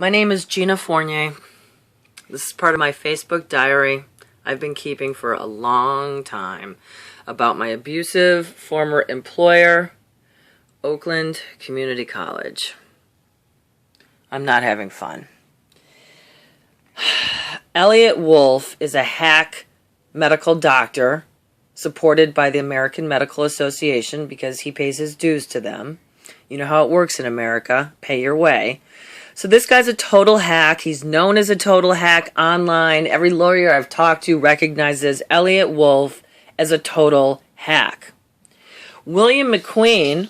My name is Gina Fournier. This is part of my Facebook diary I've been keeping for a long time about my abusive former employer, Oakland Community College. I'm not having fun. Elliot Wolf is a hack medical doctor supported by the American Medical Association because he pays his dues to them. You know how it works in America. Pay your way. So this guy's a total hack. He's known as a total hack online. Every lawyer I've talked to recognizes Elliot Wolf as a total hack. William MacQueen,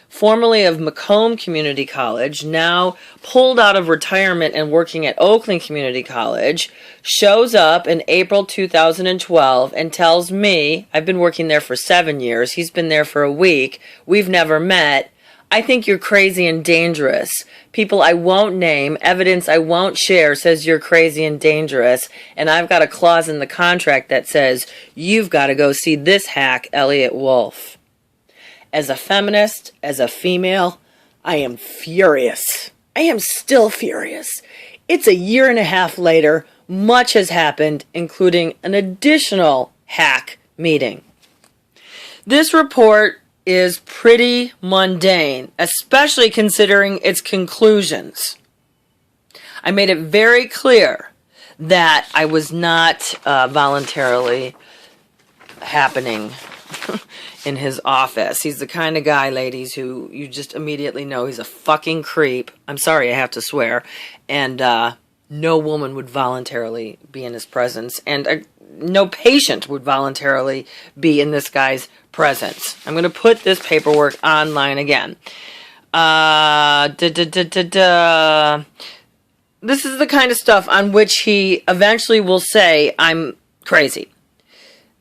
formerly of Macomb Community College, now pulled out of retirement and working at Oakland Community College, shows up in April 2012 and tells me, I've been working there for 7 years, he's been there for a week, we've never met, I think you're crazy and dangerous. People I won't name, evidence I won't share says you're crazy and dangerous, and I've got a clause in the contract that says you've got to go see this hack, Elliot Wolf. As a feminist, as a female, I am furious. I am still furious. It's 1.5 years later, much has happened, including an additional hack meeting. This report is pretty mundane, especially considering its conclusions. I made it very clear that I was not voluntarily happening in his office. He's the kind of guy, ladies, who you just immediately know he's a fucking creep. I'm sorry, I have to swear. And no woman would voluntarily be in his presence. And no patient would voluntarily be in this guy's presence. I'm going to put this paperwork online again. This is the kind of stuff on which he eventually will say I'm crazy.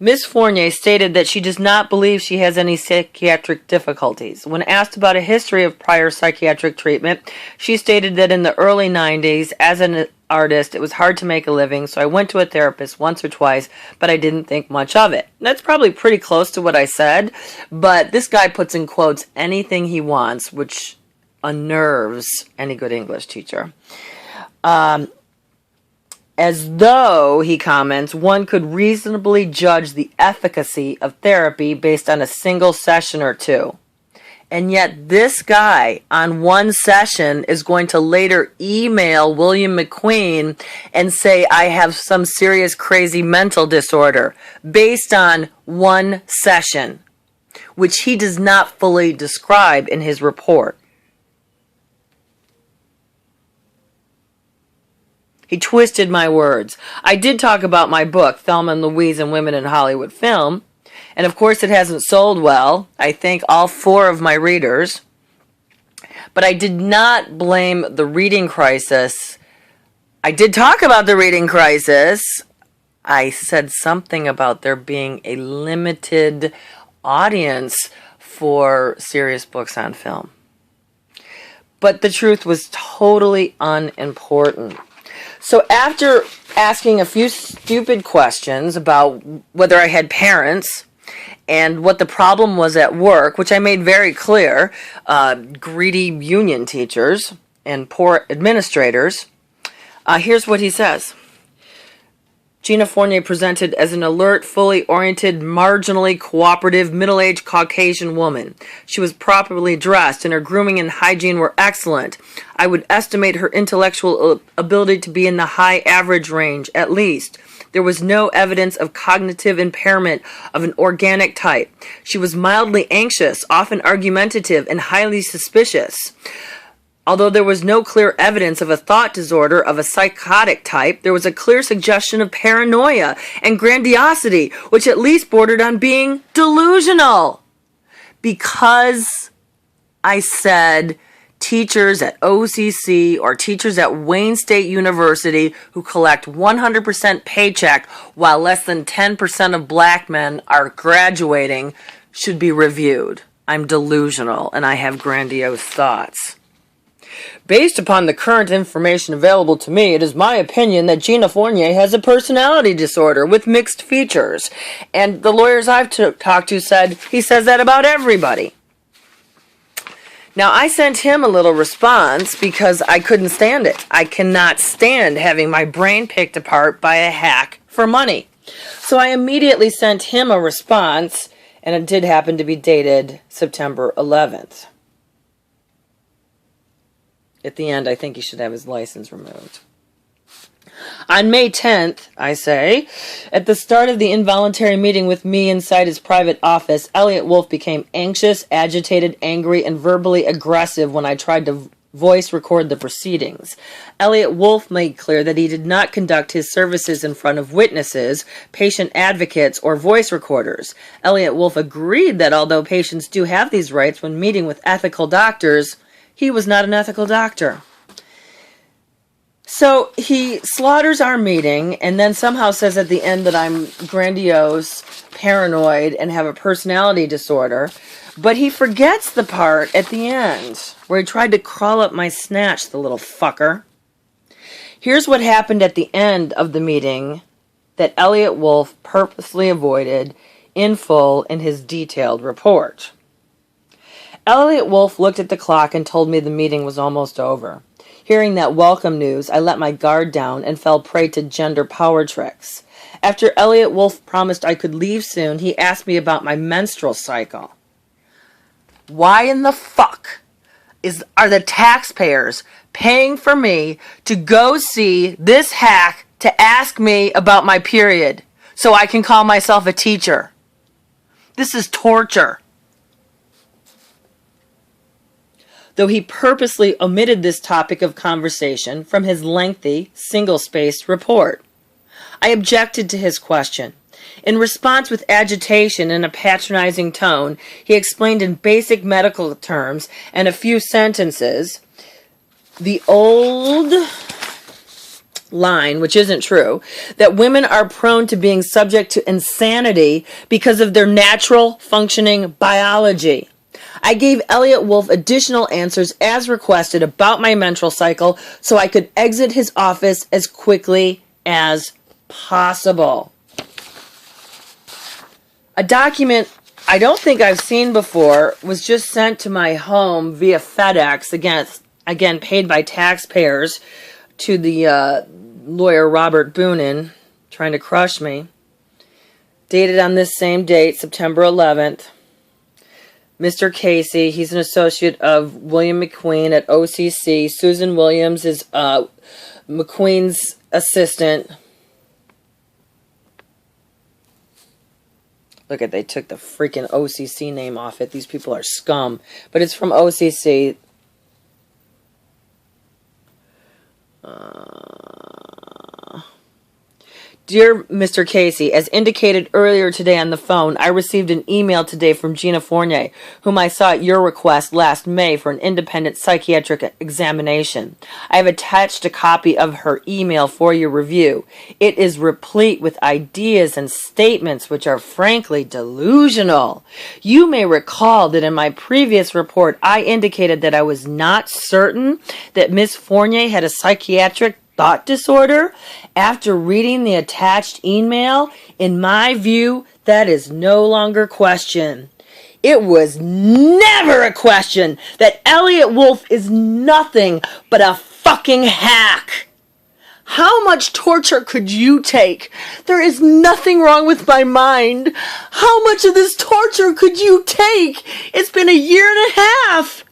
Ms. Fournier stated that she does not believe she has any psychiatric difficulties. When asked about a history of prior psychiatric treatment, she stated that in the early 90s, as an artist, it was hard to make a living, so I went to a therapist once or twice, but I didn't think much of it. That's probably pretty close to what I said, but this guy puts in quotes anything he wants, which unnerves any good English teacher. As though, he comments, one could reasonably judge the efficacy of therapy based on a single session or two. And yet this guy on one session is going to later email William MacQueen and say I have some serious crazy mental disorder based on one session, which he does not fully describe in his report. He twisted my words. I did talk about my book, Thelma and Louise and Women in Hollywood Film, and of course it hasn't sold well. I thank all 4 of my readers. But I did not blame the reading crisis. I did talk about the reading crisis. I said something about there being a limited audience for serious books on film. But the truth was totally unimportant. So after asking a few stupid questions about whether I had parents and what the problem was at work, which I made very clear, greedy union teachers and poor administrators, here's what he says. Gina Fournier presented as an alert, fully oriented, marginally cooperative, middle-aged Caucasian woman. She was properly dressed and her grooming and hygiene were excellent. I would estimate her intellectual ability to be in the high average range, at least. There was no evidence of cognitive impairment of an organic type. She was mildly anxious, often argumentative, and highly suspicious. Although there was no clear evidence of a thought disorder of a psychotic type, there was a clear suggestion of paranoia and grandiosity, which at least bordered on being delusional. Because I said teachers at OCC or teachers at Wayne State University who collect 100% paycheck while less than 10% of black men are graduating should be reviewed. I'm delusional and I have grandiose thoughts. Based upon the current information available to me, it is my opinion that Gina Fournier has a personality disorder with mixed features. And the lawyers I've talked to said he says that about everybody. Now, I sent him a little response because I couldn't stand it. I cannot stand having my brain picked apart by a hack for money. So I immediately sent him a response, and it did happen to be dated September 11th. At the end, I think he should have his license removed. On May 10th, I say, at the start of the involuntary meeting with me inside his private office, Elliott Wolf became anxious, agitated, angry, and verbally aggressive when I tried to voice record the proceedings. Elliott Wolf made clear that he did not conduct his services in front of witnesses, patient advocates, or voice recorders. Elliott Wolf agreed that although patients do have these rights when meeting with ethical doctors, he was not an ethical doctor. So he slaughters our meeting and then somehow says at the end that I'm grandiose, paranoid, and have a personality disorder. But he forgets the part at the end where he tried to crawl up my snatch, the little fucker. Here's what happened at the end of the meeting that Elliott Wolf purposely avoided in full in his detailed report. Elliott Wolf looked at the clock and told me the meeting was almost over. Hearing that welcome news, I let my guard down and fell prey to gender power tricks. After Elliott Wolf promised I could leave soon, he asked me about my menstrual cycle. Why in the fuck are the taxpayers paying for me to go see this hack to ask me about my period so I can call myself a teacher? This is torture. Though he purposely omitted this topic of conversation from his lengthy, single-spaced report. I objected to his question. In response with agitation and a patronizing tone, he explained in basic medical terms and a few sentences the old line, which isn't true, that women are prone to being subject to insanity because of their natural functioning biology. I gave Elliott Wolf additional answers as requested about my menstrual cycle so I could exit his office as quickly as possible. A document I don't think I've seen before was just sent to my home via FedEx, again paid by taxpayers, to the lawyer Robert Boonin, trying to crush me. Dated on this same date, September 11th. Mr. Casey, he's an associate of William MacQueen at OCC. Susan Williams is MacQueen's assistant. Look at, they took the freaking OCC name off it. These people are scum. But it's from OCC. Dear Mr. Casey, as indicated earlier today on the phone, I received an email today from Gina Fournier, whom I saw at your request last May for an independent psychiatric examination. I have attached a copy of her email for your review. It is replete with ideas and statements which are frankly delusional. You may recall that in my previous report, I indicated that I was not certain that Miss Fournier had a psychiatric thought disorder. After reading the attached email, in my view, that is no longer question. It was never a question that Elliott Wolf is nothing but a fucking hack. How much torture could you take? There is nothing wrong with my mind. How much of this torture could you take? It's been a year and a half.